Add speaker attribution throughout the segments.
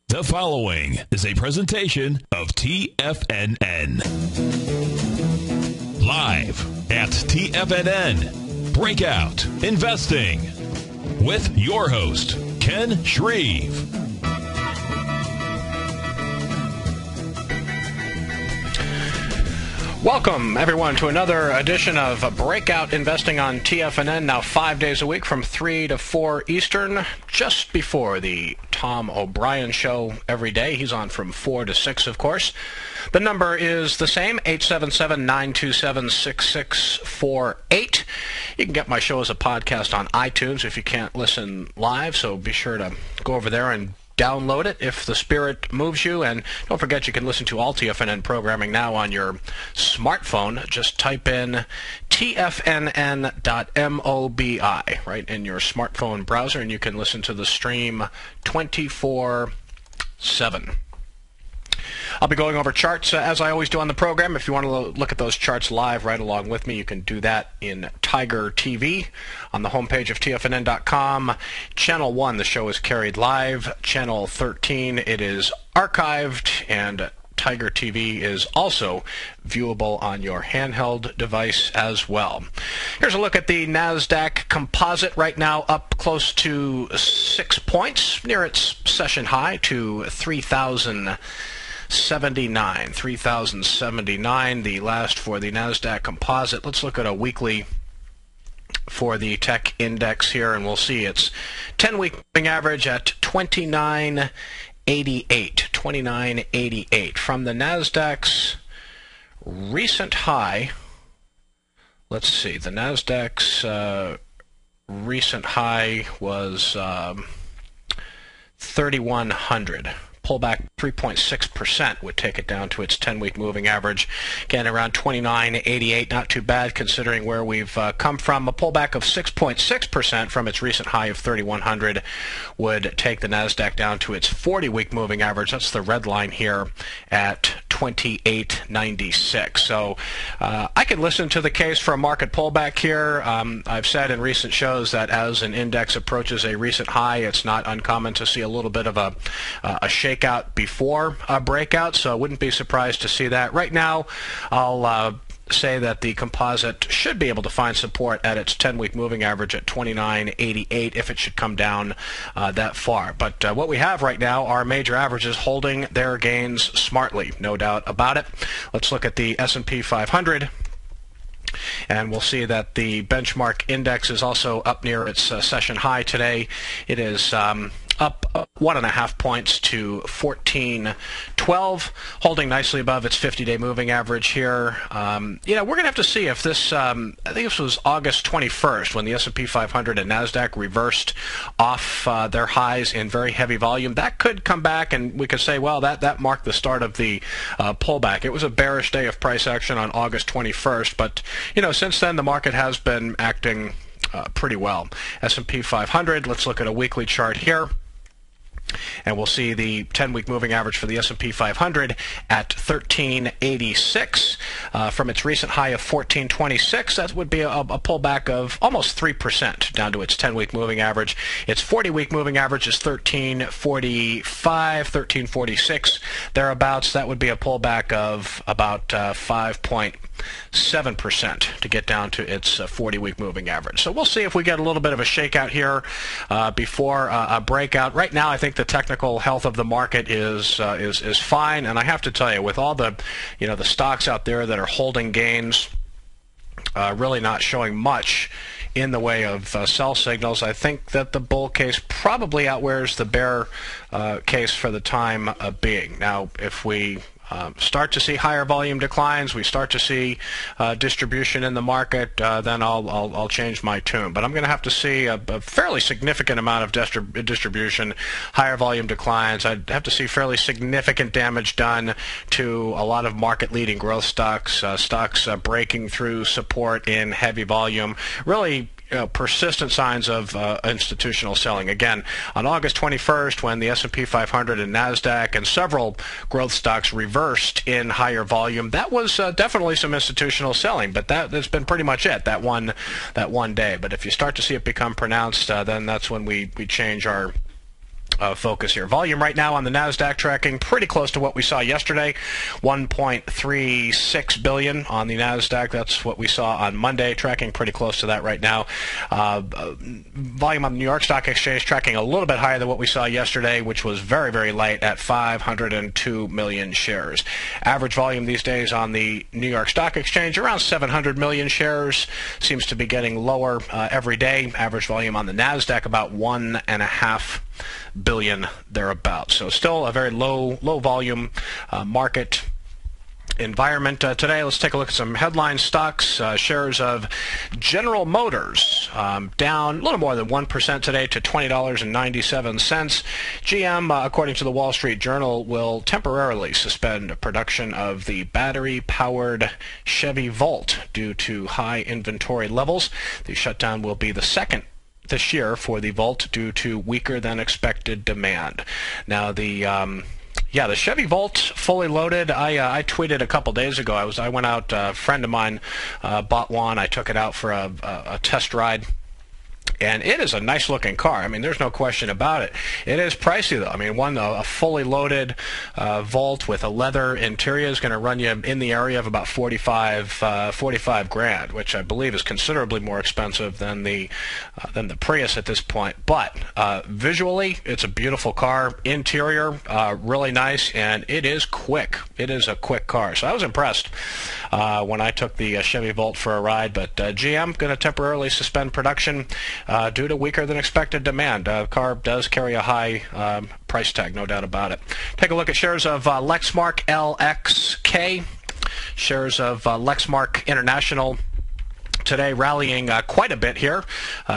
Speaker 1: The following is a presentation of TFNN. Live at TFNN, Breakout Investing, with your host, Ken Shreve.
Speaker 2: Welcome, everyone, to another edition of Breakout Investing on TFNN, now 5 days a week from 3 to 4 Eastern, just before the Tom O'Brien show every day. He's on from 4 to 6, of course. The number is the same, 877-927-6648. You can get my show as a podcast on iTunes if you can't listen live, so be sure to go over there and download it if the spirit moves you. And don't forget, you can listen to all TFNN programming now on your smartphone. Just type in tfnn.mobi right in your smartphone browser, and you can listen to the stream 24/7. I'll be going over charts as I always do on the program. If you want to look at those charts live right along with me, you can do that in Tiger TV on the homepage of TFNN.com. Channel 1, the show is carried live. Channel 13, it is archived, and Tiger TV is also viewable on your handheld device as well. Here's a look at the Nasdaq Composite right now, up close to 6 points, near its session high to 3,079, the last for the Nasdaq Composite. Let's look at a weekly for the tech index here, and we'll see its 10-week moving average at 2988. From the Nasdaq's recent high, let's see, the Nasdaq's recent high was 3,100. Pullback 3.6% would take it down to its 10-week moving average. Again, around 29.88, not too bad considering where we've come from. A pullback of 6.6% from its recent high of 3,100 would take the Nasdaq down to its 40-week moving average. That's the red line here at 28.96. So I could listen to the case for a market pullback here. I've said in recent shows that as an index approaches a recent high, it's not uncommon to see a little bit of a shakeout before a breakout, so I wouldn't be surprised to see that. Right now, I'll say that the composite should be able to find support at its 10-week moving average at 29.88 if it should come down that far. But what we have right now are major averages holding their gains smartly, no doubt about it. Let's look at the S&P 500. And we'll see that the benchmark index is also up near its session high today. It is up 1.5 points to 1412, holding nicely above its 50-day moving average here. We're going to have to see if this, I think this was August 21st when the S&P 500 and Nasdaq reversed off their highs in very heavy volume. That could come back, and we could say, well, that marked the start of the pullback. It was a bearish day of price action on August 21st, but since then the market has been acting pretty well. S&P 500, let's look at a weekly chart here. And we'll see the 10-week moving average for the S&P 500 at 1386 from its recent high of 1426. That would be a pullback of almost 3% down to its 10-week moving average. Its 40-week moving average is 1345, 1346 thereabouts. That would be a pullback of about 5.7% to get down to its 40-week moving average. So we'll see if we get a little bit of a shakeout here before a breakout. Right now, I think the technical health of the market is fine, and I have to tell you, with all the the stocks out there that are holding gains, really not showing much in the way of sell signals, I think that the bull case probably outwears the bear case for the time being. Now, if we start to see higher volume declines, we start to see distribution in the market, then I'll change my tune. But I'm going to have to see a fairly significant amount of distribution, higher volume declines. I'd have to see fairly significant damage done to a lot of market-leading growth stocks, stocks breaking through support in heavy volume, really persistent signs of institutional selling. Again, on August 21st, when the S&P 500 and Nasdaq and several growth stocks reversed in higher volume, that was definitely some institutional selling, but that's been pretty much it, that one day. But if you start to see it become pronounced, then that's when we change our focus here. Volume right now on the Nasdaq tracking pretty close to what we saw yesterday, 1.36 billion on the Nasdaq. That's what we saw on Monday, tracking pretty close to that right now. Volume on the New York Stock Exchange tracking a little bit higher than what we saw yesterday, which was very, very light at 502 million shares. Average volume these days on the New York Stock Exchange around 700 million shares. Seems to be getting lower every day. Average volume on the Nasdaq about 1.5 billion thereabouts. So still a very low volume market environment today. Let's take a look at some headline stocks. Shares of General Motors down a little more than 1% today to $20.97. GM, according to the Wall Street Journal, will temporarily suspend production of the battery-powered Chevy Volt due to high inventory levels. The shutdown will be the second this year for the Volt due to weaker than expected demand. Now the Chevy Volt fully loaded. I tweeted a couple days ago. I went out. A friend of mine bought one. I took it out for a test ride. And it is a nice looking car. I mean, there's no question about it. It is pricey though. I mean, a fully loaded Volt with a leather interior is going to run you in the area of about 45 grand, which I believe is considerably more expensive than the Prius at this point. But visually, it's a beautiful car. Interior, really nice, and it is quick. It is a quick car. So I was impressed when I took the Chevy Volt for a ride. But GM going to temporarily suspend production due to weaker than expected demand. The car does carry a high price tag, no doubt about it. Take a look at shares of Lexmark LXK. Shares of Lexmark International today rallying quite a bit here,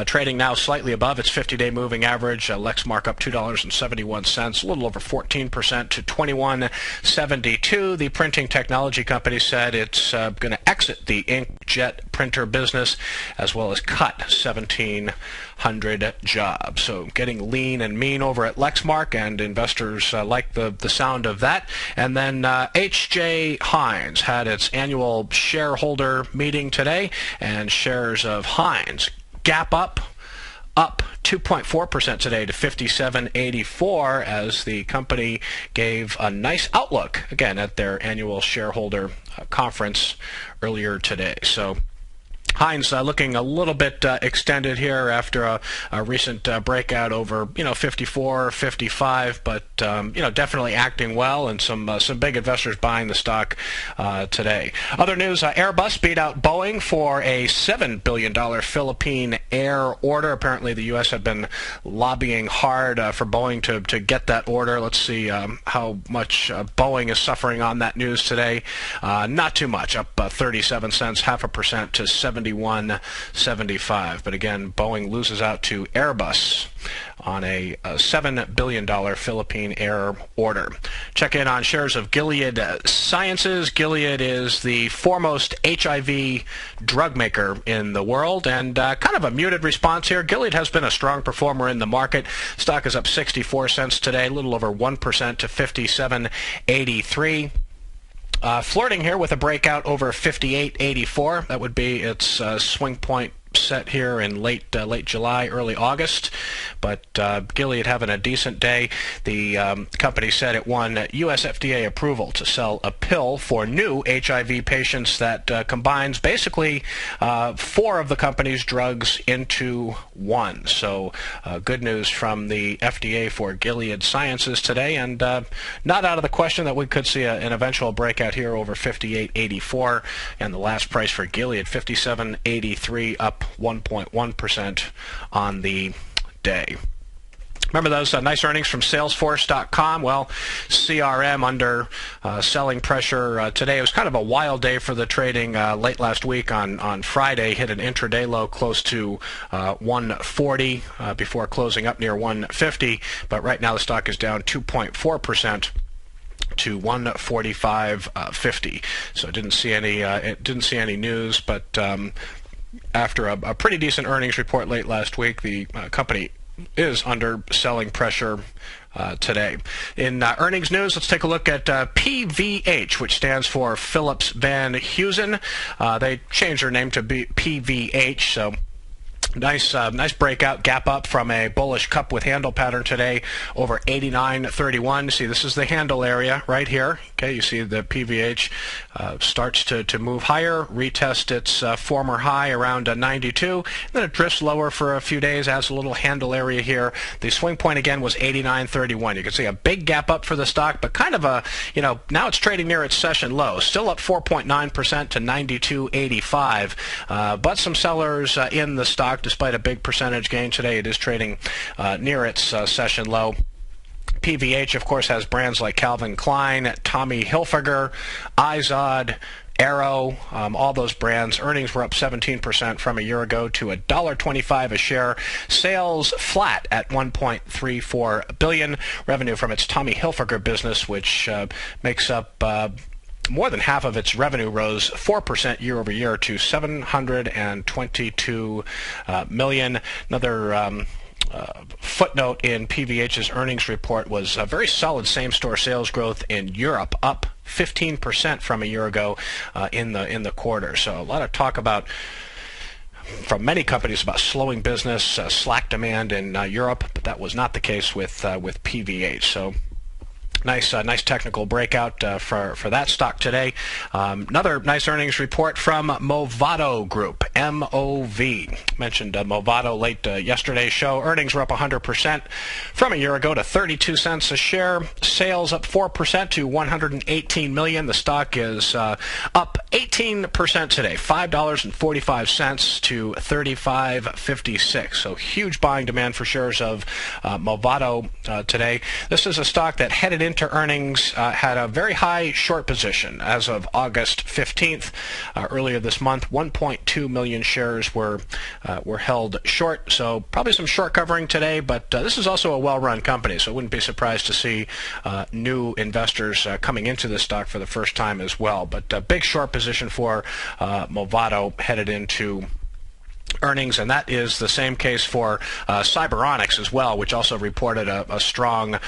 Speaker 2: trading now slightly above its 50-day moving average. Lexmark up $2.71, a little over 14% to $21.72. The printing technology company said it's going to exit the inkjet printer business as well as cut 1,700 jobs. So getting lean and mean over at Lexmark, and investors like the sound of that. And then H.J. Heinz had its annual shareholder meeting today, and shares of Heinz gap up 2.4% today to $57.84 as the company gave a nice outlook again at their annual shareholder conference earlier today. So Heinz looking a little bit extended here after a recent breakout over 54, 55, but definitely acting well, and some big investors buying the stock today. Other news: Airbus beat out Boeing for a $7 billion Philippine Air order. Apparently, the U.S. had been lobbying hard for Boeing to get that order. Let's see how much Boeing is suffering on that news today. Not too much, up 37 cents, 0.5% to 71.75. But again, Boeing loses out to Airbus on a $7 billion Philippine Air order. Check in on shares of Gilead Sciences. Gilead is the foremost HIV drug maker in the world, and kind of a muted response here. Gilead has been a strong performer in the market. Stock is up 64 cents today, a little over 1% to 57.83. Flirting here with a breakout over 58.84. That would be its swing point set here in late July, early August. But Gilead having a decent day. The company said it won U.S. FDA approval to sell a pill for new HIV patients that combines basically 4 of the company's drugs into one. So good news from the FDA for Gilead Sciences today, and not out of the question that we could see an eventual breakout here over 58.84, and the last price for Gilead 57.83, up 1.1% on the day. Remember those nice earnings from Salesforce.com? Well, CRM under selling pressure today. It was kind of a wild day for the trading late last week on Friday. Hit an intraday low close to 140 before closing up near 150. But right now the stock is down 2.4% to 145.50. So it didn't see any news, but after a pretty decent earnings report late last week, the company is under selling pressure today. In earnings news, let's take a look at PVH, which stands for Phillips Van Heusen. They changed their name to PVH, so Nice breakout, gap up from a bullish cup with handle pattern today over 89.31. See, this is the handle area right here. Okay, you see the PVH starts to move higher, retest its former high around 92, and then it drifts lower for a few days, has a little handle area here. The swing point again was 89.31. You can see a big gap up for the stock, but kind of a, now it's trading near its session low. Still up 4.9% to 92.85, but some sellers in the stock. Despite a big percentage gain today, it is trading near its session low. PVH, of course, has brands like Calvin Klein, Tommy Hilfiger, Izod, Arrow, all those brands. Earnings were up 17% from a year ago to $1.25 a share. Sales flat at $1.34 billion. Revenue from its Tommy Hilfiger business, which makes up more than half of its revenue, rose 4% year over year to $722 million. Another footnote in PVH's earnings report was a very solid same-store sales growth in Europe, up 15% from a year ago in the quarter. So a lot of talk about, from many companies, about slowing business, slack demand in Europe, but that was not the case with PVH. So nice technical breakout for that stock today. Another nice earnings report from Movado Group, MOV. Mentioned Movado late yesterday's show. Earnings were up 100% from a year ago to 32 cents a share. Sales up 4% to $118 million. The stock is up 18% today, $5.45 to $35.56. So huge buying demand for shares of Movado today. This is a stock that headed into earnings had a very high short position as of August 15th. Earlier this month, 1.2 million shares were held short, so probably some short covering today, but this is also a well-run company, so I wouldn't be surprised to see new investors coming into this stock for the first time as well. But a big short position for Movado headed into earnings, and that is the same case for Cyberonics as well, which also reported a strong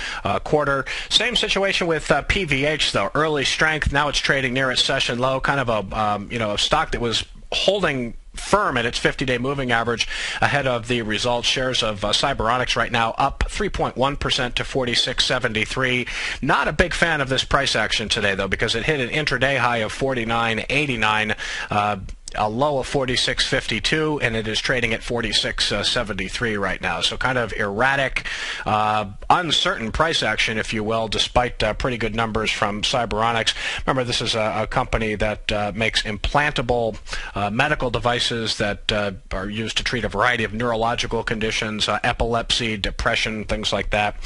Speaker 2: quarter. Same situation with PVH, though. Early strength, now it's trading near its session low, kind of a stock that was holding firm at its 50-day moving average ahead of the results. Shares of Cyberonics right now up 3.1% to 46.73. Not a big fan of this price action today, though, because it hit an intraday high of 49.89. A low of 46.52, and it is trading at 46.73 right now. So kind of erratic, uncertain price action, if you will, despite pretty good numbers from Cyberonics. Remember, this is a company that makes implantable medical devices that are used to treat a variety of neurological conditions, epilepsy, depression, things like that.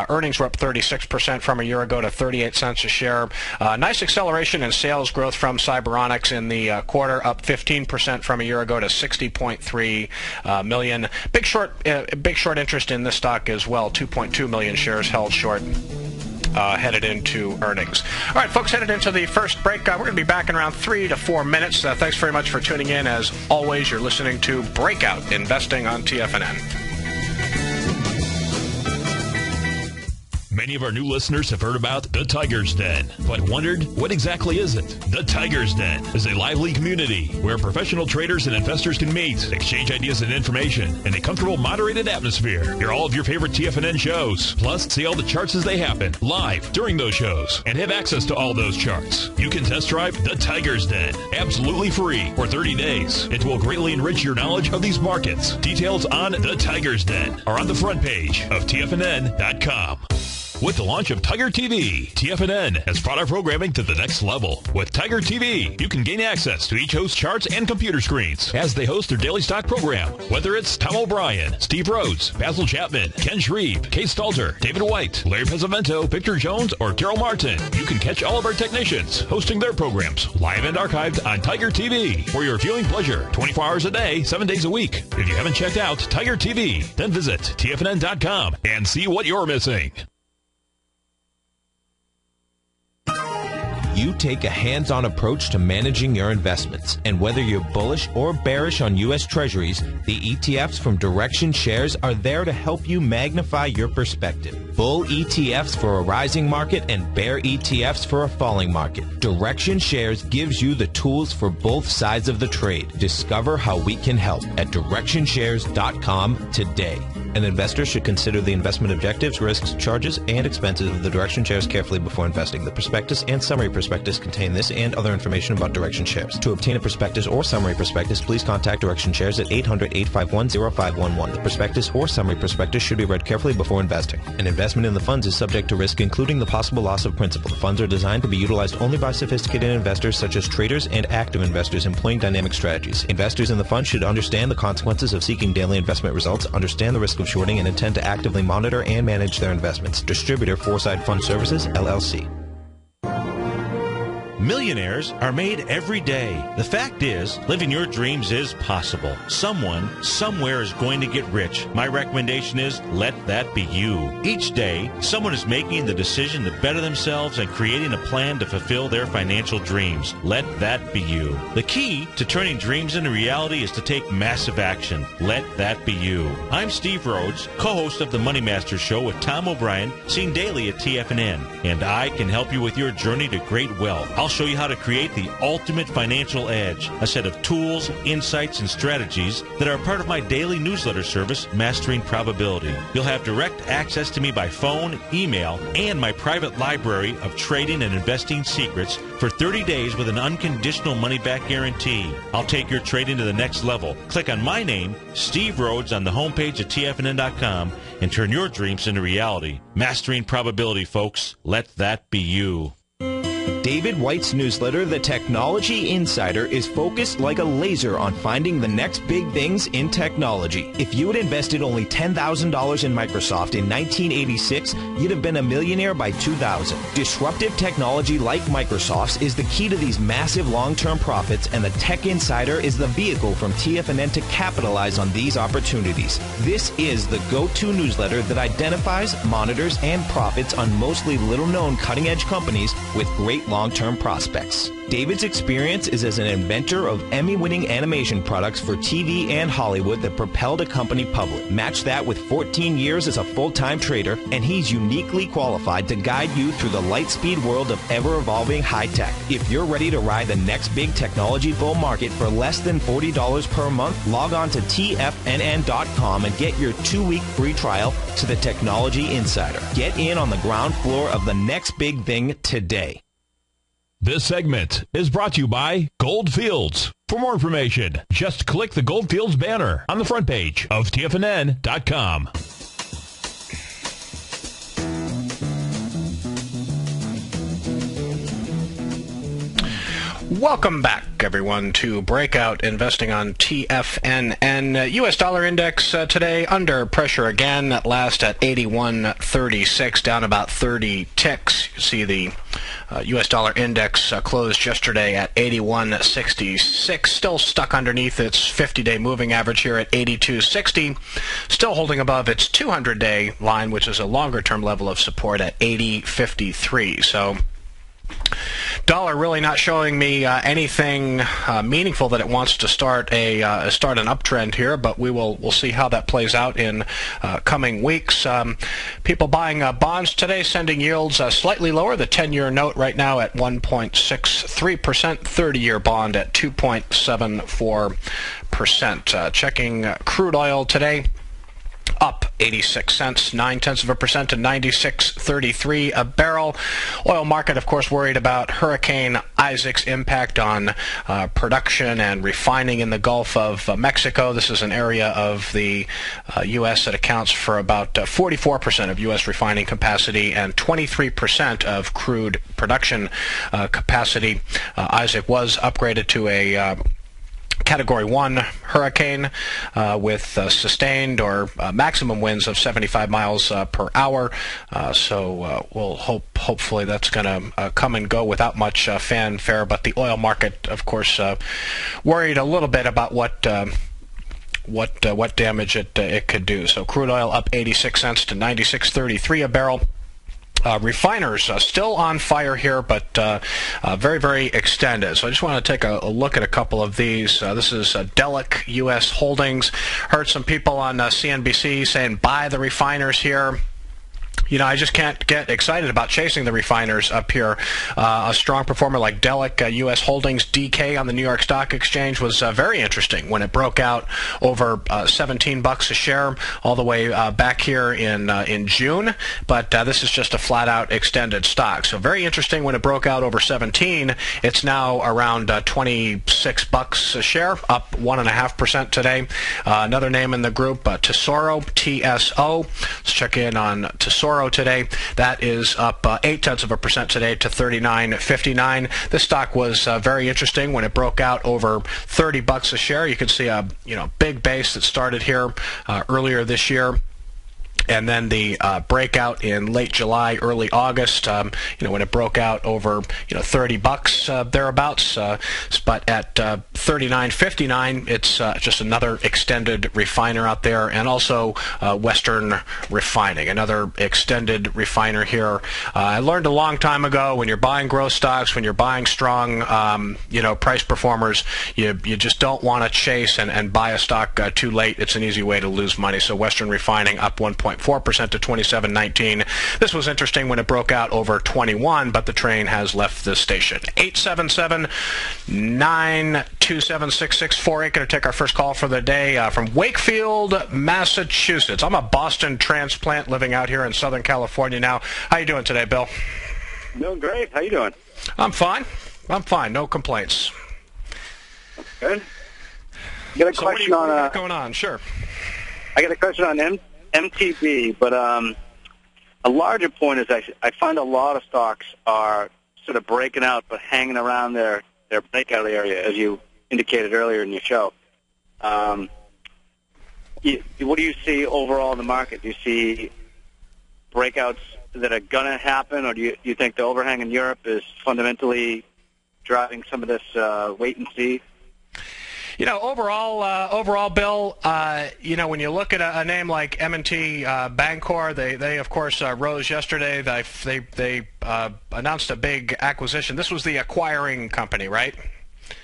Speaker 2: Earnings were up 36% from a year ago to 38 cents a share. Nice acceleration in sales growth from Cyberonics in the quarter, up 15% from a year ago to 60.3 million. Big short interest in this stock as well. 2.2 million shares held short. Headed into earnings. All right, folks, headed into the first break. We're going to be back in around 3 to 4 minutes. Thanks very much for tuning in. As always, you're listening to Breakout Investing on TFNN.
Speaker 1: Many of our new listeners have heard about the Tiger's Den, but wondered, what exactly is it? The Tiger's Den is a lively community where professional traders and investors can meet, exchange ideas and information in a comfortable, moderated atmosphere. Hear all of your favorite TFNN shows, plus see all the charts as they happen, live during those shows, and have access to all those charts. You can test drive the Tiger's Den, absolutely free, for 30 days. It will greatly enrich your knowledge of these markets. Details on the Tiger's Den are on the front page of TFNN.com. With the launch of Tiger TV, TFNN has brought our programming to the next level. With Tiger TV, you can gain access to each host's charts and computer screens as they host their daily stock program. Whether it's Tom O'Brien, Steve Rhodes, Basil Chapman, Ken Shreve, Kay Stalter, David White, Larry Pesavento, Victor Jones, or Daryl Martin, you can catch all of our technicians hosting their programs live and archived on Tiger TV for your viewing pleasure 24 hours a day, 7 days a week. If you haven't checked out Tiger TV, then visit TFNN.com and see what you're missing.
Speaker 3: you take a hands-on approach to managing your investments. And whether you're bullish or bearish on U.S. Treasuries, the ETFs from Direction Shares are there to help you magnify your perspective. Bull ETFs for a rising market and bear ETFs for a falling market. Direction Shares gives you the tools for both sides of the trade. Discover how we can help at directionshares.com today. An investor should consider the investment objectives, risks, charges, and expenses of the Direction Shares carefully before investing. The prospectus and summary prospectus contain this and other information about Direction Shares. To obtain a prospectus or summary prospectus, please contact Direction Shares at 800-851-0511. The prospectus or summary prospectus should be read carefully before investing. An investment in the funds is subject to risk, including the possible loss of principal. The funds are designed to be utilized only by sophisticated investors such as traders and active investors employing dynamic strategies. Investors in the fund should understand the consequences of seeking daily investment results, understand the risk of shorting, and intend to actively monitor and manage their investments. Distributor Foreside Fund Services, LLC.
Speaker 4: Millionaires are made every day. The fact is, living your dreams is possible. Someone, somewhere is going to get rich. My recommendation is, let that be you. Each day, someone is making the decision to better themselves and creating a plan to fulfill their financial dreams. Let that be you. The key to turning dreams into reality is to take massive action. Let that be you. I'm Steve Rhodes, co-host of the Money Master Show with Tom O'Brien, seen daily at TFNN, and I can help you with your journey to great wealth. I'll show you how to create the ultimate financial edge, a set of tools, insights, and strategies that are part of my daily newsletter service, Mastering Probability. You'll have direct access to me by phone, email, and my private library of trading and investing secrets for 30 days with an unconditional money-back guarantee. I'll take your trading to the next level. Click on my name, Steve Rhodes, on the homepage at TFNN.com and turn your dreams into reality. Mastering Probability, folks. Let that be you.
Speaker 3: David White's newsletter, The Technology Insider, is focused like a laser on finding the next big things in technology. If you had invested only $10,000 in Microsoft in 1986, you'd have been a millionaire by 2000. Disruptive technology like Microsoft's is the key to these massive long-term profits, and the Tech Insider is the vehicle from TFNN to capitalize on these opportunities. This is the go-to newsletter that identifies, monitors, and profits on mostly little-known cutting-edge companies with great long-term prospects. David's experience is as an inventor of Emmy-winning animation products for TV and Hollywood that propelled a company public. Match that with 14 years as a full-time trader, and he's uniquely qualified to guide you through the light-speed world of ever-evolving high-tech. If you're ready to ride the next big technology bull market for less than $40 per month, log on to TFNN.com and get your 2-week free trial to the Technology Insider. Get in on the ground floor of the next big thing today.
Speaker 1: This segment is brought to you by Goldfields. For more information, just click the Goldfields banner on the front page of TFNN.com.
Speaker 2: Welcome back, everyone, to Breakout Investing on TFNN. U.S. dollar index today under pressure again, at last at 81.36, down about 30 ticks. You see the U.S. dollar index closed yesterday at 81.66, still stuck underneath its 50-day moving average here at 82.60, still holding above its 200-day line, which is a longer-term level of support at 80.53. So dollar really not showing me anything meaningful that it wants to start an uptrend here, but we'll see how that plays out in coming weeks. People buying bonds today, sending yields slightly lower. The 10-year note right now at 1.63%, 30-year bond at 2.74%. Checking crude oil today, up 86 cents, 0.9% to 96.33 a barrel. Oil market, of course, worried about Hurricane Isaac's impact on production and refining in the Gulf of Mexico. This is an area of the U.S. that accounts for about 44% of U.S. refining capacity and 23% of crude production capacity. Isaac was upgraded to a Category 1 hurricane with sustained or maximum winds of 75 miles per hour. So we'll hopefully that's going to come and go without much fanfare. But the oil market, of course, worried a little bit about what damage it could do. So crude oil up 86 cents to 96.33 a barrel. Refiners still on fire here, but very, very extended. So I just want to take a look at a couple of these. This is Delek U.S. Holdings. Heard some people on CNBC saying buy the refiners here. You know, I just can't get excited about chasing the refiners up here. A strong performer like Delek U.S. Holdings, DK, on the New York Stock Exchange was very interesting when it broke out over $17 a share all the way back here in June. But this is just a flat-out extended stock. So very interesting when it broke out over 17. It's now around $26 a share, up 1.5% today. Another name in the group, TESO, TSO. Let's check in on TESO today. That is up 0.8% today to $39.59. This stock was very interesting when it broke out over $30 a share. You can see a big base that started here earlier this year. And then the breakout in late July, early August, when it broke out over $30 thereabouts. But at $39.59, it's just another extended refiner out there, and also Western Refining, another extended refiner here. I learned a long time ago, when you're buying growth stocks, when you're buying strong, price performers, you just don't want to chase and buy a stock too late. It's an easy way to lose money. So Western Refining up 1.4% to $27.19. This was interesting when it broke out over 21, but the train has left the station. 877-927-6648. Going to take our first call for the day from Wakefield, Massachusetts. I'm a Boston transplant living out here in Southern California now. How you doing today, Bill?
Speaker 5: Doing great. How you doing?
Speaker 2: I'm fine. No complaints.
Speaker 5: Good. You got a question
Speaker 2: what do you got going on? Sure.
Speaker 5: I got a question on MTB, but a larger point is I find a lot of stocks are sort of breaking out but hanging around their breakout area, as you indicated earlier in your show. What do you see overall in the market? Do you see breakouts that are going to happen, or do you think the overhang in Europe is fundamentally driving some of this wait and see?
Speaker 2: Overall, Bill, when you look at a name like M&T Bancorp, they of course rose yesterday. They announced a big acquisition. This was the acquiring company, right?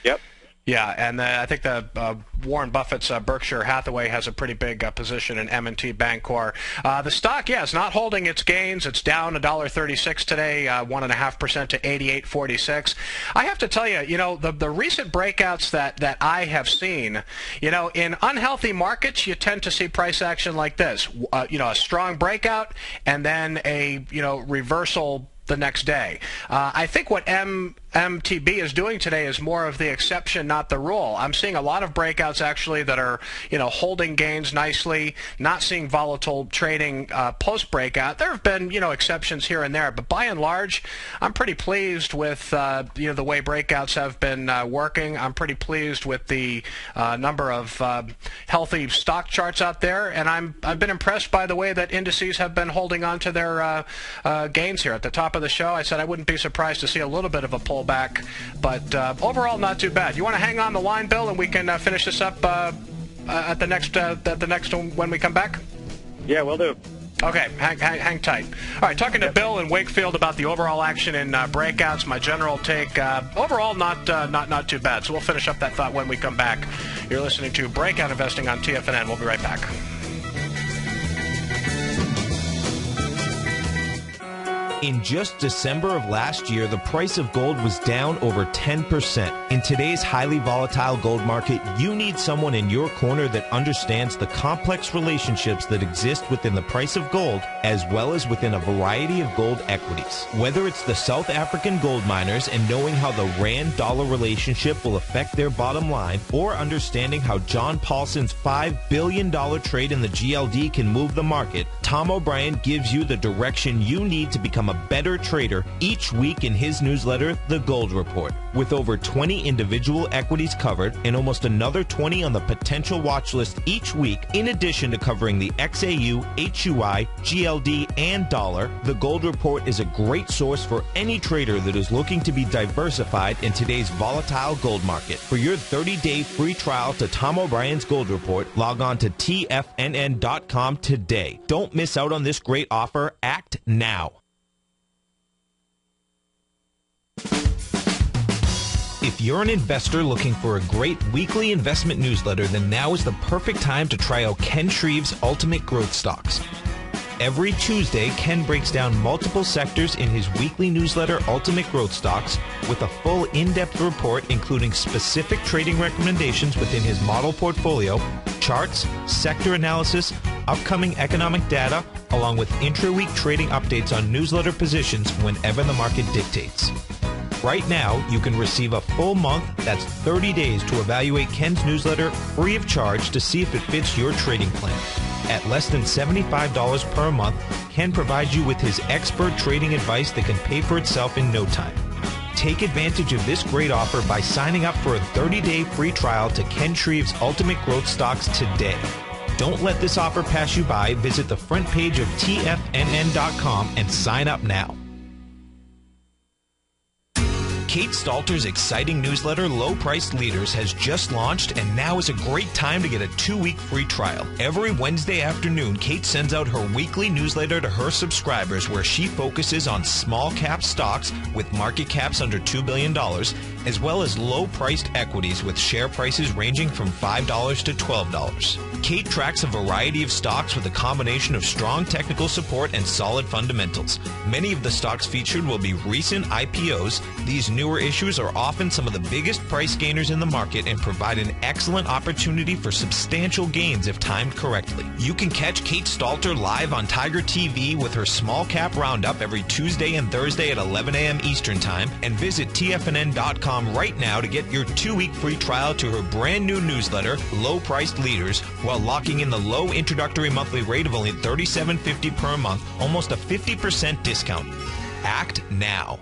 Speaker 5: Yep.
Speaker 2: Yeah, and I think the Warren Buffett's Berkshire Hathaway has a pretty big position in M&T Bancorp. The stock, is not holding its gains. It's down $1.36 today, 1.5% to $88.46. I have to tell you, the recent breakouts that I have seen, in unhealthy markets, you tend to see price action like this. A strong breakout and then a reversal the next day. I think what MTB is doing today is more of the exception, not the rule. I'm seeing a lot of breakouts actually that are, holding gains nicely, not seeing volatile trading post-breakout. There have been, exceptions here and there, but by and large, I'm pretty pleased with, the way breakouts have been working. I'm pretty pleased with the number of healthy stock charts out there, and I've been impressed by the way that indices have been holding on to their gains here. At the top of the show, I said I wouldn't be surprised to see a little bit of a pullback, but overall not too bad. You want to hang on the line, Bill, and we can finish this up at the next one when we come back?
Speaker 5: Yeah, we'll do.
Speaker 2: Okay, hang tight. All right, talking to Bill in Wakefield about the overall action in breakouts. My general take, overall not too bad. So we'll finish up that thought when we come back. You're listening to Breakout Investing on TFNN. We'll be right back.
Speaker 3: In just December of last year, the price of gold was down over 10%. In today's highly volatile gold market, you need someone in your corner that understands the complex relationships that exist within the price of gold, as well as within a variety of gold equities. Whether it's the South African gold miners and knowing how the Rand-dollar relationship will affect their bottom line, or understanding how John Paulson's $5 billion trade in the GLD can move the market, Tom O'Brien gives you the direction you need to become a better trader each week in his newsletter, The Gold Report. With over 20 individual equities covered and almost another 20 on the potential watch list each week, in addition to covering the XAU, HUI, GLD, and dollar, The Gold Report is a great source for any trader that is looking to be diversified in today's volatile gold market. For your 30-day free trial to Tom O'Brien's Gold Report, log on to TFNN.com today. Don't miss out on this great offer. Act now. If you're an investor looking for a great weekly investment newsletter, then now is the perfect time to try out Ken Shreve's Ultimate Growth Stocks. Every Tuesday, Ken breaks down multiple sectors in his weekly newsletter, Ultimate Growth Stocks, with a full in-depth report including specific trading recommendations within his model portfolio, charts, sector analysis, upcoming economic data, along with intra-week trading updates on newsletter positions whenever the market dictates. Right now, you can receive a full month, that's 30 days, to evaluate Ken's newsletter free of charge to see if it fits your trading plan. At less than $75 per month, Ken provides you with his expert trading advice that can pay for itself in no time. Take advantage of this great offer by signing up for a 30-day free trial to Ken Shreve's Ultimate Growth Stocks today. Don't let this offer pass you by. Visit the front page of TFNN.com and sign up now. Kate Stalter's exciting newsletter, Low Priced Leaders, has just launched, and now is a great time to get a 2-week free trial. Every Wednesday afternoon, Kate sends out her weekly newsletter to her subscribers where she focuses on small cap stocks with market caps under $2 billion, as well as low-priced equities with share prices ranging from $5 to $12. Kate tracks a variety of stocks with a combination of strong technical support and solid fundamentals. Many of the stocks featured will be recent IPOs. These newer issues are often some of the biggest price gainers in the market and provide an excellent opportunity for substantial gains if timed correctly. You can catch Kate Stalter live on Tiger TV with her small cap roundup every Tuesday and Thursday at 11 a.m. Eastern Time, and visit TFNN.com right now to get your 2-week free trial to her brand new newsletter, Low Priced Leaders, while locking in the low introductory monthly rate of only $37.50 per month, almost a 50% discount. Act now.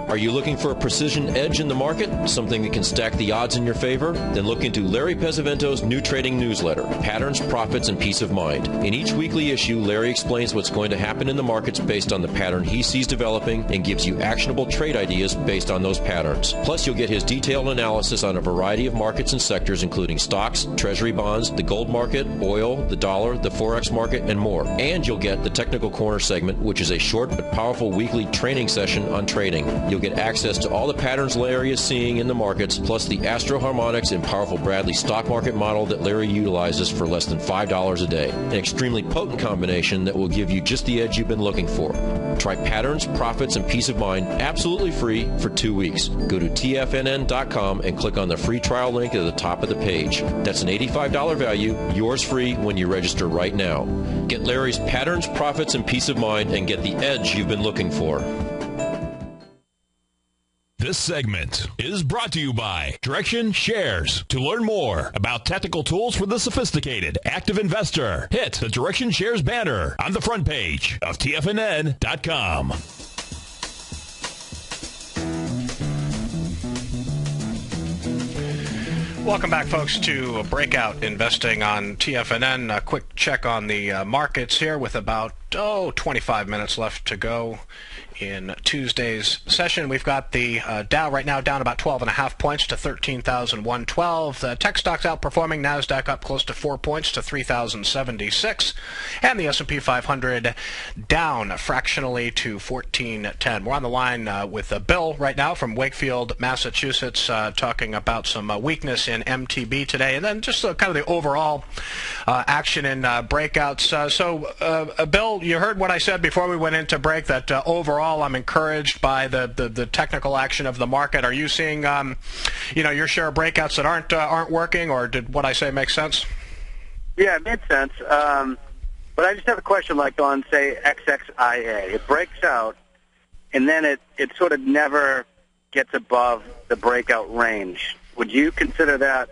Speaker 6: Are you looking for a precision edge in the market? Something that can stack the odds in your favor? Then look into Larry Pesavento's new trading newsletter, Patterns, Profits, and Peace of Mind. In each weekly issue, Larry explains what's going to happen in the markets based on the pattern he sees developing and gives you actionable trade ideas based on those patterns. Plus, you'll get his detailed analysis on a variety of markets and sectors, including stocks, treasury bonds, the gold market, oil, the dollar, the forex market, and more. And you'll get the Technical Corner segment, which is a short but powerful weekly training session on trading. You'll get access to all the patterns Larry is seeing in the markets, plus the Astro Harmonics and powerful Bradley stock market model that Larry utilizes for less than $5 a day. An extremely potent combination that will give you just the edge you've been looking for. Try Patterns, Profits, and Peace of Mind absolutely free for 2 weeks. Go to TFNN.com and click on the free trial link at the top of the page. That's an $85 value, yours free when you register right now. Get Larry's Patterns, Profits, and Peace of Mind and get the edge you've been looking for.
Speaker 1: This segment is brought to you by Direction Shares. To learn more about technical tools for the sophisticated active investor, hit the Direction Shares banner on the front page of TFNN.com.
Speaker 2: Welcome back, folks, to Breakout Investing on TFNN. A quick check on the markets here with about 25 minutes left to go in Tuesday's session. We've got the Dow right now down about 12.5 points to 13,112. The tech stocks outperforming. Nasdaq up close to 4 points to 3,076. And the S&P 500 down fractionally to 1410. We're on the line with Bill right now from Wakefield, Massachusetts, talking about some weakness in MTB today, and then just kind of the overall action in breakouts. So, Bill, you heard what I said before we went into break, that overall I'm encouraged by the technical action of the market. Are you seeing your share of breakouts that aren't working, or did what I say make sense?
Speaker 5: Yeah, it made sense. But I just have a question, like on, say, XXIA. It breaks out, and then it sort of never gets above the breakout range. Would you consider that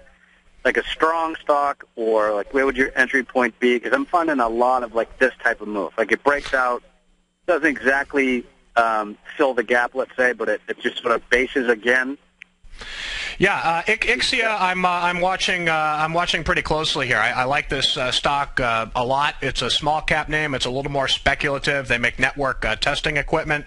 Speaker 5: like a strong stock, or like where would your entry point be? Because I'm finding a lot of like this type of move. Like it breaks out, doesn't exactly fill the gap, let's say, but it just sort of bases again.
Speaker 2: Yeah, Ixia, I'm watching pretty closely here. I like this stock a lot. It's a small cap name. It's a little more speculative. They make network testing equipment.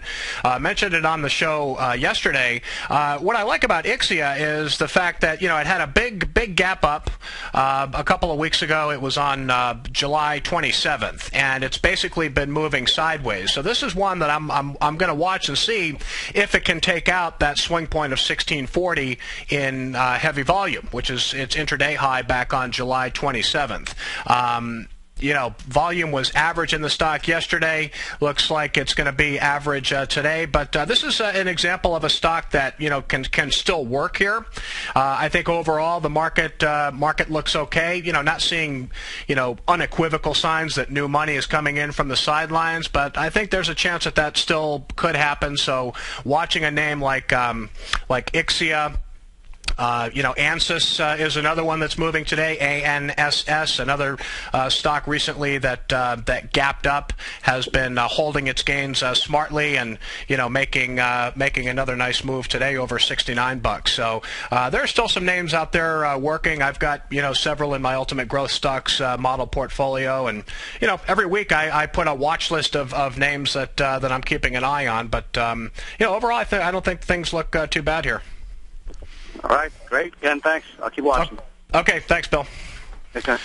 Speaker 2: Mentioned it on the show yesterday. What I like about Ixia is the fact that it had a big gap up a couple of weeks ago. It was on July 27th, and it's basically been moving sideways. So this is one that I'm going to watch and see if it can take out that swing point of 1640 in heavy volume, which is its intraday high back on July 27th. Volume was average in the stock yesterday. Looks like it's going to be average today. But this is an example of a stock that can still work here. I think overall the market looks okay. Not seeing unequivocal signs that new money is coming in from the sidelines. But I think there's a chance that still could happen. So watching a name like Ixia. Ansys is another one that's moving today. ANSS, another stock recently that gapped up, has been holding its gains smartly, and making another nice move today over 69 bucks. So there are still some names out there working. I've got several in my Ultimate Growth Stocks model portfolio, and every week I put a watch list of names that I'm keeping an eye on. But overall, I don't think things look too bad here.
Speaker 5: All right, great. Ken, thanks. I'll keep watching.
Speaker 2: Okay, thanks, Bill.
Speaker 5: Okay.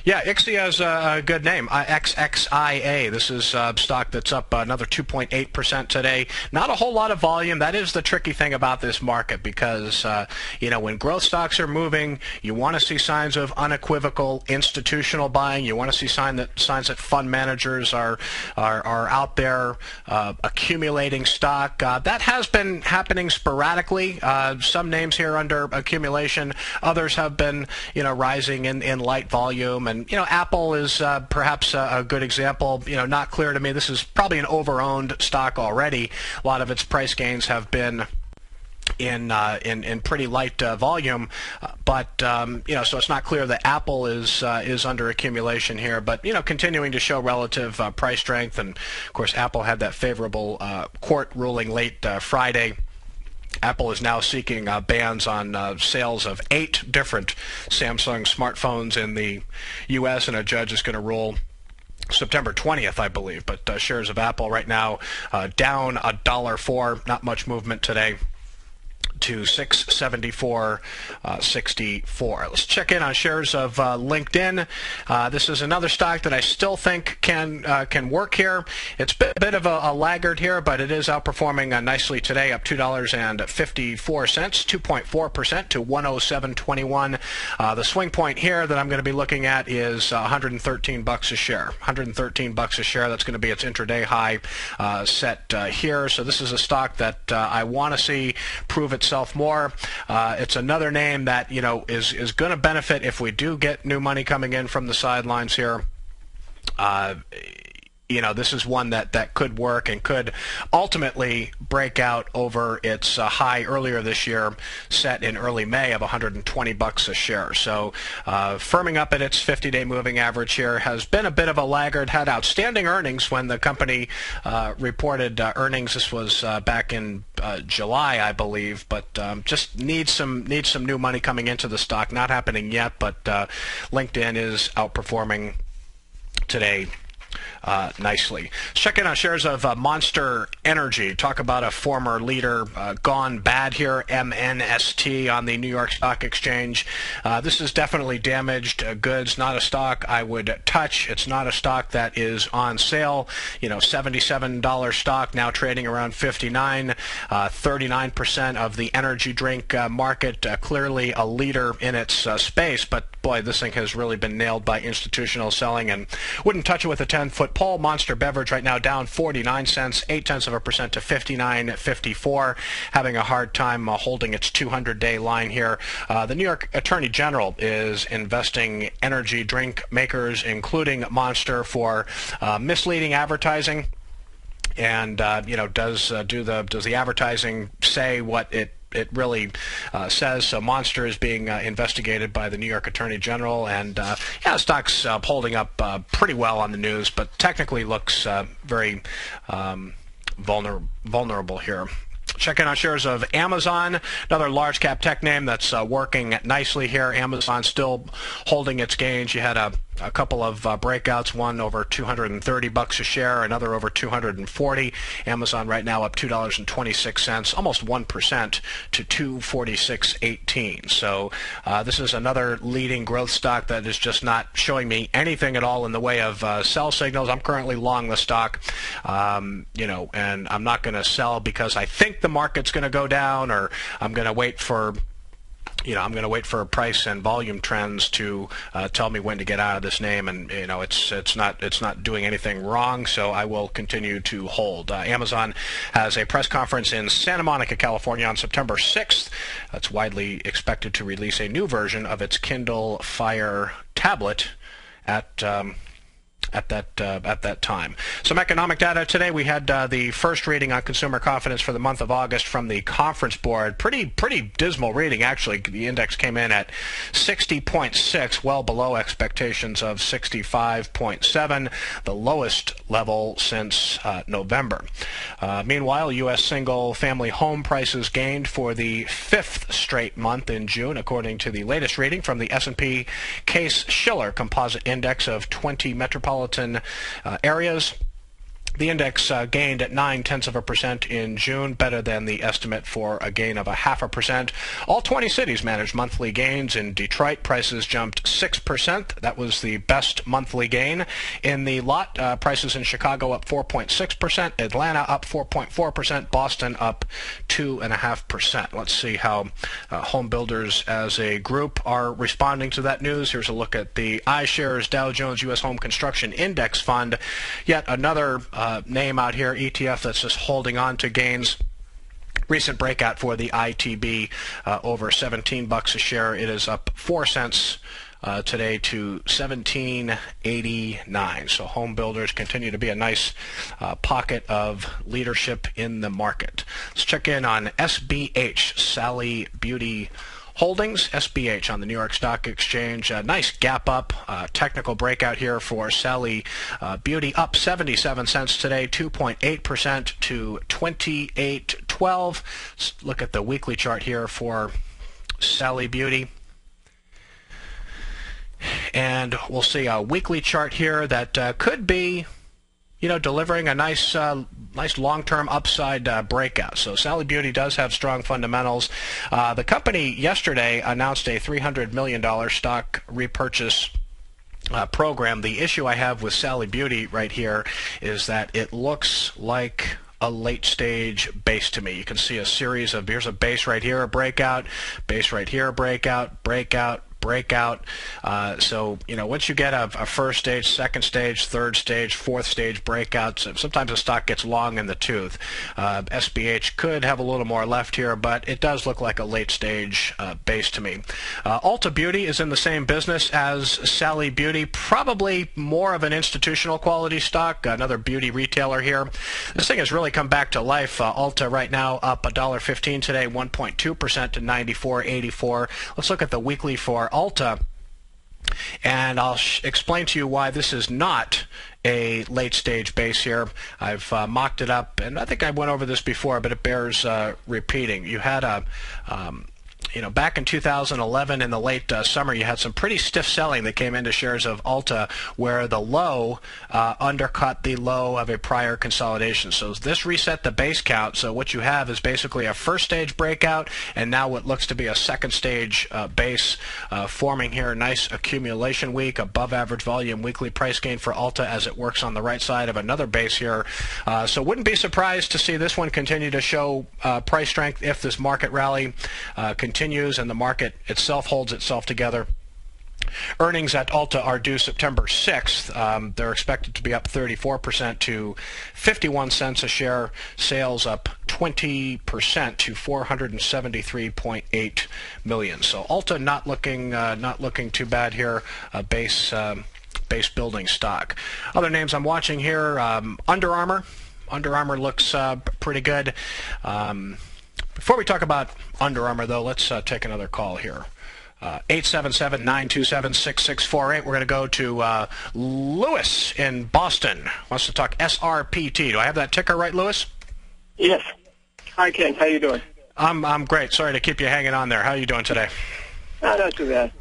Speaker 2: Yeah, Ixia is a good name. XXIA. This is a stock that's up another 2.8% today. Not a whole lot of volume. That is the tricky thing about this market, because when growth stocks are moving, you want to see signs of unequivocal institutional buying. You want to see signs that fund managers are out there accumulating stock. That has been happening sporadically. Some names here under accumulation. Others have been rising in light volume. And Apple is perhaps a good example. Not clear to me. This is probably an over-owned stock already. A lot of its price gains have been in pretty light volume, but so it's not clear that Apple is under accumulation here. But continuing to show relative price strength, and of course Apple had that favorable court ruling late Friday. Apple is now seeking bans on sales of 8 different Samsung smartphones in the U.S., and a judge is going to rule September 20th, I believe. But shares of Apple right now down $1.04, not much movement today, to 674.64. Let's check in on shares of LinkedIn. This is another stock that I still think can work here. It's a bit of a laggard here, but it is outperforming nicely today, up $2.54, 2.4% to 107.21. The swing point here that I'm going to be looking at is 113 bucks a share. 113 bucks a share. That's going to be its intraday high set here. So this is a stock that I want to see prove itself more. It's another name that is going to benefit if we do get new money coming in from the sidelines here. This is one that could work and could ultimately break out over its high earlier this year, set in early May, of 120 bucks a share. So firming up at its 50-day moving average here. Has been a bit of a laggard, had outstanding earnings when the company reported earnings. This was back in July, I believe, but just needs some new money coming into the stock. Not happening yet, but LinkedIn is outperforming today nicely. Let's check in on shares of Monster Energy. Talk about a former leader gone bad here, MNST, on the New York Stock Exchange. This is definitely damaged goods, not a stock I would touch. It's not a stock that is on sale. $77 stock, now trading around $59. 39% of the energy drink market, clearly a leader in its space, but boy, this thing has really been nailed by institutional selling, and wouldn't touch it with a 10-foot pole. Monster Beverage right now down 49 cents, 0.8% to 59.54, having a hard time holding its 200-day line here. The New York Attorney General is investing energy drink makers, including Monster, for misleading advertising. And does the advertising say what it really says? So Monster is being investigated by the New York Attorney General, and stock's holding up pretty well on the news, but technically looks very vulnerable here. Check in on shares of Amazon, another large cap tech name that's working nicely here. Amazon still holding its gains. You had a couple of breakouts, one over $230 a share, another over $240. Amazon right now up $2.26, almost 1% to $246.18. So this is another leading growth stock that is just not showing me anything at all in the way of sell signals. I'm currently long the stock, and I'm not going to sell because I think the market's going to go down, or I'm going to wait for price and volume trends to tell me when to get out of this name, and it's not doing anything wrong, so I will continue to hold. Amazon has a press conference in Santa Monica, California on September 6th. That's widely expected to release a new version of its Kindle Fire tablet at that time. Some economic data today. We had the first reading on consumer confidence for the month of August from the Conference Board. Pretty dismal reading, actually. The index came in at 60.6, well below expectations of 65.7, the lowest level since November. Meanwhile, U.S. single-family home prices gained for the fifth straight month in June, according to the latest reading from the S&P Case-Shiller Composite Index of 20 metropolitan areas. The index gained at 0.9% in June, better than the estimate for a gain of 0.5%. All 20 cities managed monthly gains. In Detroit, prices jumped 6%. That was the best monthly gain. In the lot, prices in Chicago up 4.6%, Atlanta up 4.4%, Boston up 2.5%. Let's see how home builders as a group are responding to that news. Here's a look at the iShares Dow Jones U.S. Home Construction Index Fund. Yet another name out here, ETF, that's just holding on to gains. Recent breakout for the ITB, over $17 a share. It is up 4 cents today to $17.89. So home builders continue to be a nice pocket of leadership in the market. Let's check in on SBH, Sally Beauty Holdings, SBH on the New York Stock Exchange. A nice gap up, technical breakout here for Sally Beauty, up 77 cents today, 2.8% to $28.12. Let's look at the weekly chart here for Sally Beauty. And we'll see a weekly chart here that could be delivering a nice long-term upside breakout. So Sally Beauty does have strong fundamentals. The company yesterday announced a $300 million stock repurchase program. The issue I have with Sally Beauty right here is that it looks like a late-stage base to me. You can see a series of, here's a base right here, a breakout, base right here, a breakout, breakout, breakout. So once you get a first stage, second stage, third stage, fourth stage breakouts, sometimes the stock gets long in the tooth. SBH could have a little more left here, but it does look like a late stage base to me. ULTA Beauty is in the same business as Sally Beauty, probably more of an institutional quality stock, another beauty retailer here. This thing has really come back to life. ULTA right now up $1.15 today, 1.2% to $94.84. Let's look at the weekly for ULTA, and I'll explain to you why this is not a late-stage base here. I've mocked it up, and I think I went over this before, but it bears repeating. You had a back in 2011 in the late summer, you had some pretty stiff selling that came into shares of ULTA, where the low undercut the low of a prior consolidation. So this reset the base count. So what you have is basically a first stage breakout, and now what looks to be a second stage base forming here. Nice accumulation week, above average volume weekly price gain for ULTA as it works on the right side of another base here. So wouldn't be surprised to see this one continue to show price strength if this market rally continues and the market itself holds itself together. Earnings at ULTA are due September 6th. They're expected to be up 34% to 51 cents a share. Sales up 20% to 473.8 million. So ULTA not looking too bad here. Base building stock. Other names I'm watching here: Under Armour. Under Armour looks pretty good. Before we talk about Under Armour, though, let's take another call here. 877-927-6648. We're going to go to Lewis in Boston. Wants to talk SRPT. Do I have that ticker right, Lewis?
Speaker 7: Yes. Hi, Ken. How you doing?
Speaker 2: I'm great. Sorry to keep you hanging on there. How are you doing today?
Speaker 7: Not too bad.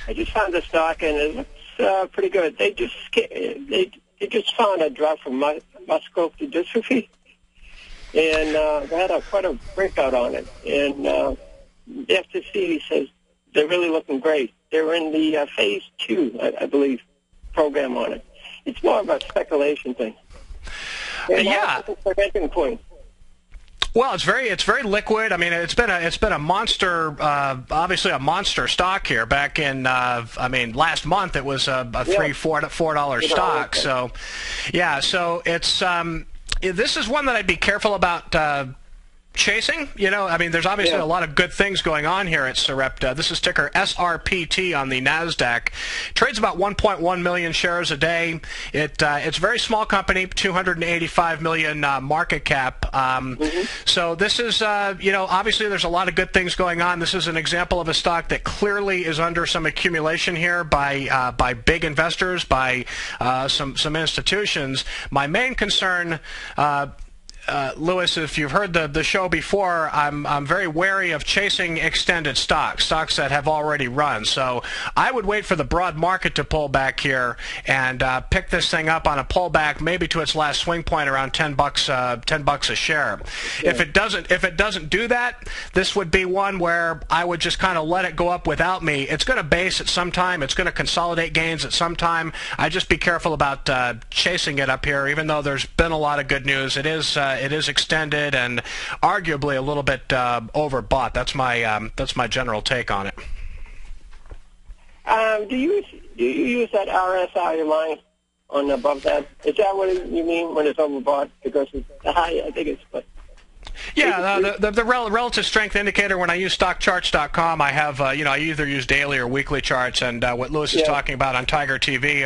Speaker 7: I just found the stock, and it looks pretty good. They just found a drug from muscular dystrophy, and they had quite a breakout on it. And the FTC says they're really looking great. They're in the phase 2, I believe, program on it. It's more of a speculation thing. And it's a entering point.
Speaker 2: Well, it's very liquid. I mean, it's been a monster, obviously a monster stock here. Back in, last month it was a $4 stock. So, yeah. So it's this is one that I'd be careful about chasing. There's obviously a lot of good things going on here at Sarepta. This is ticker SRPT on the Nasdaq. Trades about 1.1 million shares a day. It's a very small company, 285 million market cap. So this is, obviously there's a lot of good things going on. This is an example of a stock that clearly is under some accumulation here by big investors, by some institutions. My main concern, Lewis, if you've heard the show before, I'm very wary of chasing extended stocks that have already run. So I would wait for the broad market to pull back here and pick this thing up on a pullback, maybe to its last swing point around $10 a share. Yeah. If it doesn't do that, this would be one where I would just kind of let it go up without me. It's going to base at some time. It's going to consolidate gains at some time. I just be careful about chasing it up here, even though there's been a lot of good news. It is extended and arguably a little bit overbought. That's my general take on it.
Speaker 7: Do you use that RSI line on above that? Is that what you mean when it's overbought? Because it's high, I think it's. But
Speaker 2: yeah, the relative strength indicator, when I use stockcharts.com, I have, I either use daily or weekly charts, and what Lewis is talking about on Tiger TV,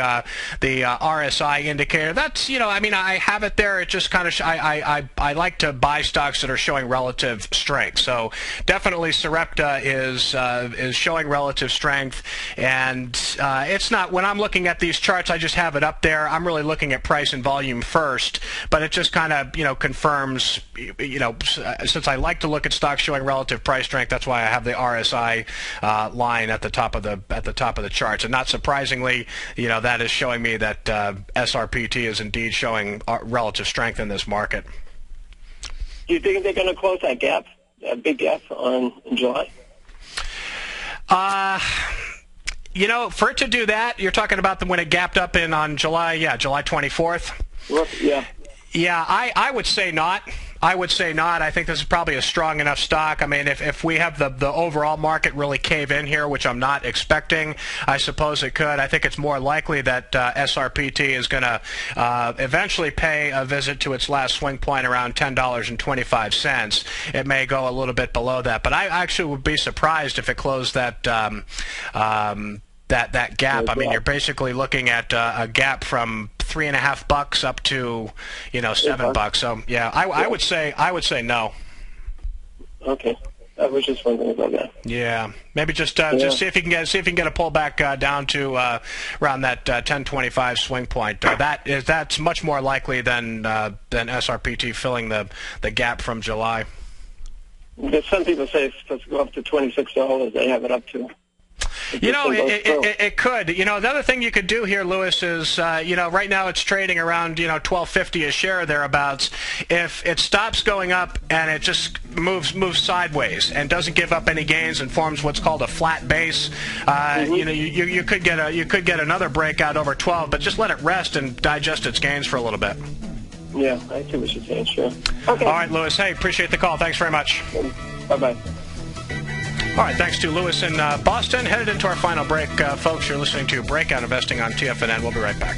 Speaker 2: the RSI indicator, that's, I have it there. It just kind of, I like to buy stocks that are showing relative strength. So definitely Sarepta is showing relative strength, and it's not, when I'm looking at these charts, I just have it up there. I'm really looking at price and volume first, but it just kind of, confirms, since I like to look at stocks showing relative price strength, that's why I have the RSI line at the top of the charts. And not surprisingly, that is showing me that SRPT is indeed showing relative strength in this market.
Speaker 7: Do you think they're going to close that gap, that big gap in July?
Speaker 2: For it to do that, you're talking about when it gapped up on July 24th.
Speaker 7: Yeah.
Speaker 2: Yeah, I would say not. I think this is probably a strong enough stock. I mean, if we have the overall market really cave in here, which I'm not expecting, I suppose it could. I think it's more likely that SRPT is going to eventually pay a visit to its last swing point around $10.25. It may go a little bit below that, but I actually would be surprised if it closed that that gap. I mean, you're basically looking at a gap from $3.50 up to $7. So yeah, I would say no.
Speaker 7: Okay, I was just wondering about that.
Speaker 2: Yeah, maybe just see if you can get a pullback down to around that 10.25 swing point. That's much more likely than SRPT filling the gap from July.
Speaker 7: Because some people say it's supposed to go up to $26. They have it up to.
Speaker 2: It could. Another thing you could do here, Lewis, is right now it's trading around $12.50 a share thereabouts. If it stops going up and it just moves sideways and doesn't give up any gains and forms what's called a flat base, you could get another breakout over 12, but just let it rest and digest its gains for a little bit.
Speaker 7: Yeah, I see what you're saying. Sure. Okay.
Speaker 2: All right, Lewis. Hey, appreciate the call. Thanks very much.
Speaker 7: Bye-bye.
Speaker 2: All right, thanks to Lewis in Boston. Headed into our final break, folks. You're listening to Breakout Investing on TFNN. We'll be right back.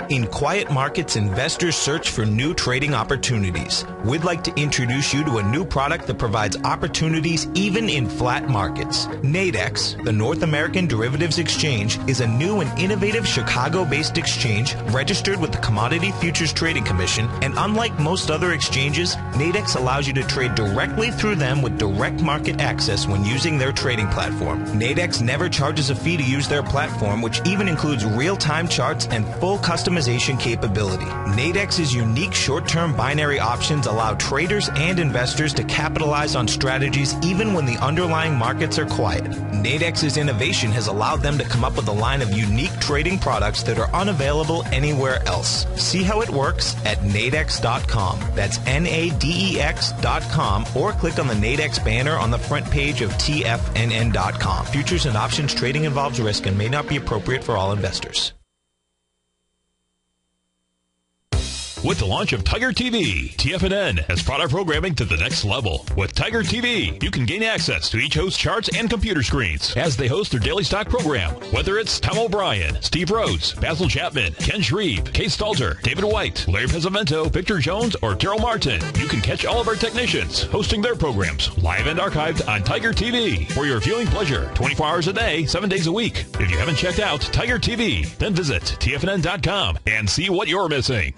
Speaker 3: In quiet markets, investors search for new trading opportunities. We'd like to introduce you to a new product that provides opportunities even in flat markets. Nadex, the North American Derivatives Exchange, is a new and innovative Chicago-based exchange registered with the Commodity Futures Trading Commission, and unlike most other exchanges, Nadex allows you to trade directly through them with direct market access when using their trading platform. Nadex never charges a fee to use their platform, which even includes real-time charts and full custom optimization capability. Nadex's unique short-term binary options allow traders and investors to capitalize on strategies even when the underlying markets are quiet. Nadex's innovation has allowed them to come up with a line of unique trading products that are unavailable anywhere else. See how it works at nadex.com. That's NADEX.com, or click on the Nadex banner on the front page of TFNN.com. Futures and options trading involves risk and may not be appropriate for all investors.
Speaker 1: With the launch of Tiger TV, TFNN has brought our programming to the next level. With Tiger TV, you can gain access to each host's charts and computer screens as they host their daily stock program. Whether it's Tom O'Brien, Steve Rhodes, Basil Chapman, Ken Shreve, Kay Stalter, David White, Larry Pesavento, Victor Jones, or Terrell Martin, you can catch all of our technicians hosting their programs live and archived on Tiger TV for your viewing pleasure 24 hours a day, 7 days a week. If you haven't checked out Tiger TV, then visit TFNN.com and see what you're missing.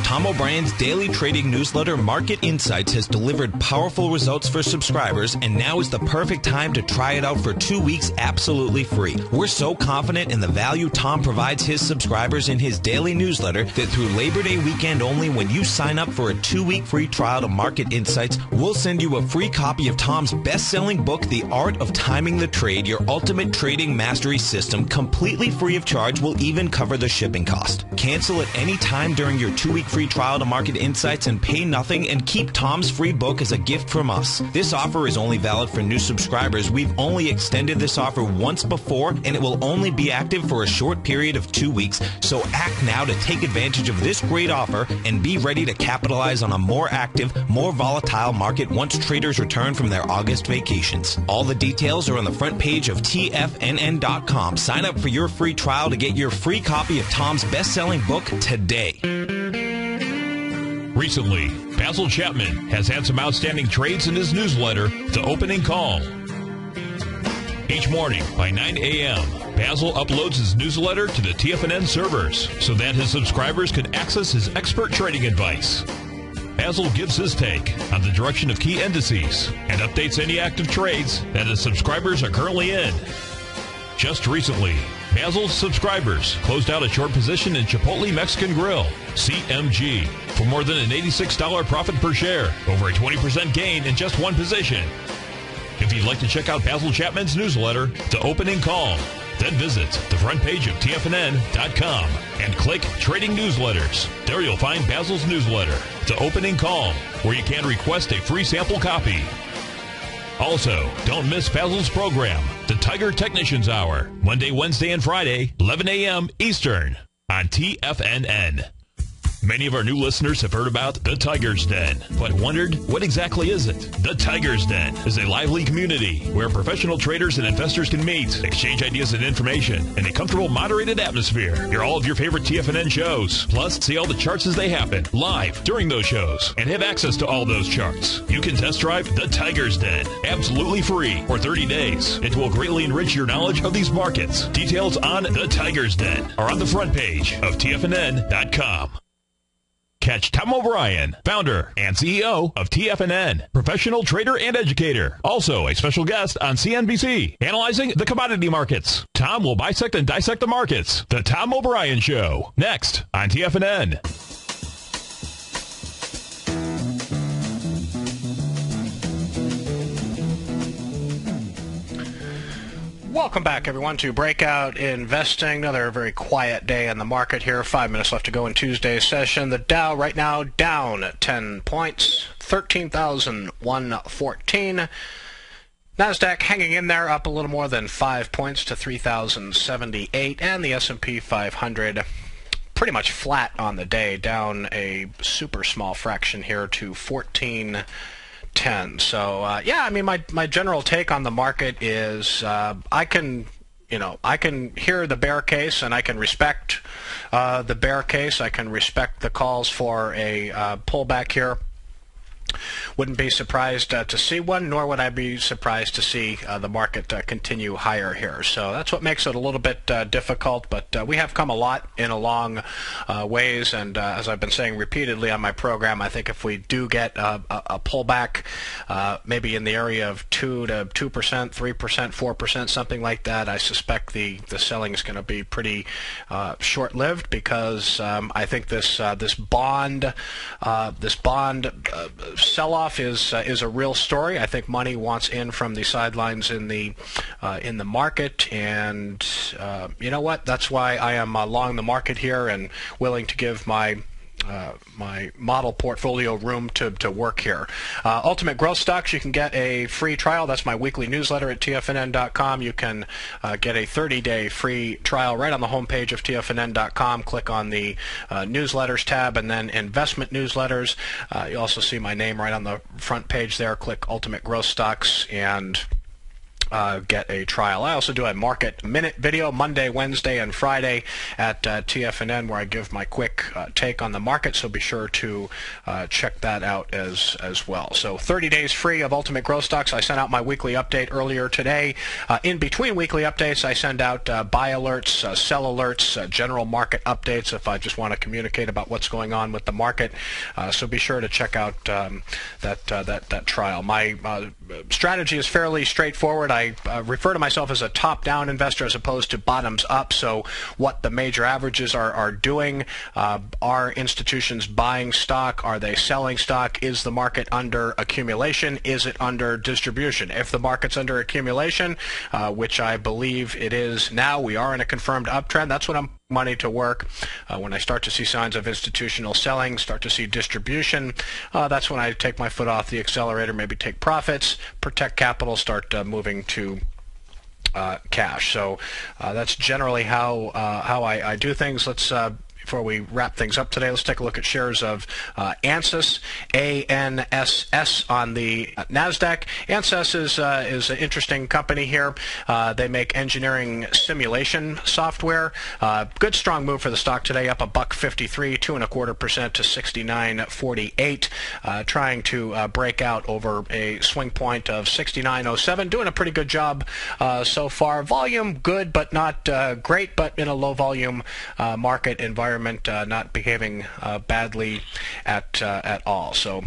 Speaker 3: Tom O'Brien's daily trading newsletter, Market Insights, has delivered powerful results for subscribers, and now is the perfect time to try it out for 2 weeks absolutely free. We're so confident in the value Tom provides his subscribers in his daily newsletter that through Labor Day weekend only, when you sign up for a 2-week free trial to Market Insights, we'll send you a free copy of Tom's best-selling book, The Art of Timing the Trade, Your Ultimate Trading Mastery System, completely free of charge. Will even cover the shipping cost. Cancel at any time during your 2-week free trial to Market Insights and pay nothing, and keep Tom's free book as a gift from us. This offer is only valid for new subscribers. We've only extended this offer once before, and it will only be active for a short period of 2 weeks. So act now to take advantage of this great offer and be ready to capitalize on a more active, more volatile market once traders return from their August vacations. All the details are on the front page of TFNN.com. Sign up for your free trial to get your free copy of Tom's best-selling book today.
Speaker 1: Recently, Basil Chapman has had some outstanding trades in his newsletter, The Opening Call. Each morning by 9 a.m., Basil uploads his newsletter to the TFNN servers so that his subscribers can access his expert trading advice. Basil gives his take on the direction of key indices and updates any active trades that his subscribers are currently in. Just recently, Basil's subscribers closed out a short position in Chipotle Mexican Grill, CMG, for more than an $86 profit per share, over a 20% gain in just one position. If you'd like to check out Basil Chapman's newsletter, The Opening Call, then visit the front page of TFNN.com and click Trading Newsletters. There you'll find Basil's newsletter, The Opening Call, where you can request a free sample copy. Also, don't miss Basil's program, The Tiger Technicians Hour, Monday, Wednesday, and Friday, 11 a.m. Eastern, on TFNN. Many of our new listeners have heard about the Tiger's Den, but wondered, what exactly is it? The Tiger's Den is a lively community where professional traders and investors can meet, exchange ideas and information in a comfortable, moderated atmosphere. Hear all of your favorite TFNN shows, plus see all the charts as they happen live during those shows, and have access to all those charts. You can test drive the Tiger's Den absolutely free for 30 days. It will greatly enrich your knowledge of these markets. Details on the Tiger's Den are on the front page of TFNN.com. Catch Tom O'Brien, founder and CEO of TFNN, professional trader and educator. Also a special guest on CNBC, analyzing the commodity markets. Tom will bisect and dissect the markets. The Tom O'Brien Show, next on TFNN.
Speaker 2: Welcome back, everyone, to Breakout Investing. Another very quiet day in the market here. 5 minutes left to go in Tuesday's session. The Dow right now down 10 points, 13,114. Nasdaq hanging in there, up a little more than 5 points to 3,078. And the S&P 500 pretty much flat on the day, down a super small fraction here to 1410. So yeah, I mean, my general take on the market is I can hear the bear case, and I can respect the bear case. I can respect the calls for a pullback here. Wouldn't be surprised to see one, nor would I be surprised to see the market continue higher here. So that's what makes it a little bit difficult, but we have come a lot in a long ways, and as I've been saying repeatedly on my program, I think if we do get a pullback, maybe in the area of 2 to 2%, 3%, 4%, something like that, I suspect the selling is going to be pretty short-lived, because I think this bond sell-off is a real story. I think money wants in from the sidelines in the market, and you know what? That's why I am long the market here and willing to give my model portfolio room to work here. Ultimate Growth Stocks, you can get a free trial. That's my weekly newsletter at TFNN.com. You can get a 30-day free trial right on the homepage of TFNN.com. Click on the newsletters tab and then investment newsletters. You also see my name right on the front page there. Click Ultimate Growth Stocks and get a trial. I also do a market minute video Monday, Wednesday, and Friday at TFNN, where I give my quick take on the market, so be sure to check that out as well. So 30 days free of Ultimate Growth Stocks. I sent out my weekly update earlier today. In between weekly updates, I send out buy alerts, sell alerts, general market updates if I just want to communicate about what's going on with the market. So be sure to check out that trial. My strategy is fairly straightforward. I refer to myself as a top-down investor as opposed to bottoms-up. So what the major averages are doing, are institutions buying stock? Are they selling stock? Is the market under accumulation? Is it under distribution? If the market's under accumulation, which I believe it is now, we are in a confirmed uptrend. That's when I'm money to work. When I start to see signs of institutional selling, start to see distribution, that's when I take my foot off the accelerator, maybe take profits, protect capital, start moving to cash. So that's generally how I do things. Let's before we wrap things up today, let's take a look at shares of Ansys, ANSS on the Nasdaq. Ansys is an interesting company here. They make engineering simulation software. Good strong move for the stock today, up $1.53, 2.25% to 69.48. Trying to break out over a swing point of 69.07. Doing a pretty good job so far. Volume good, but not great. But in a low volume market environment, not behaving badly at all. So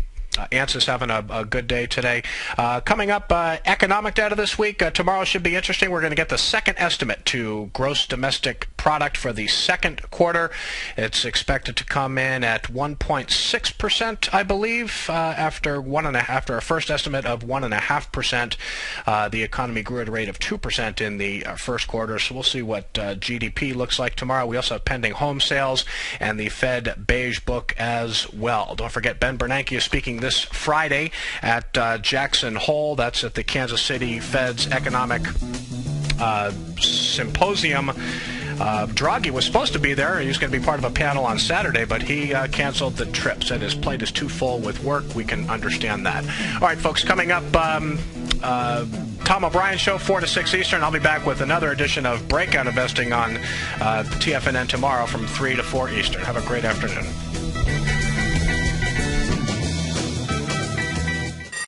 Speaker 2: Ansys having a good day today. Coming up, economic data this week. Tomorrow should be interesting. We're going to get the second estimate to gross domestic product for the second quarter. It's expected to come in at 1.6%, I believe, after our first estimate of 1.5%. The economy grew at a rate of 2% in the first quarter, so we'll see what GDP looks like tomorrow. We also have pending home sales and the Fed beige book as well. Don't forget, Ben Bernanke is speaking this Friday at Jackson Hole. That's at the Kansas City Fed's Economic Symposium. Draghi was supposed to be there. He was going to be part of a panel on Saturday, but he canceled the trip. Said his plate is too full with work. We can understand that. All right, folks, coming up, Tom O'Brien Show, 4 to 6 Eastern. I'll be back with another edition of Breakout Investing on TFNN tomorrow from 3 to 4 Eastern. Have a great afternoon.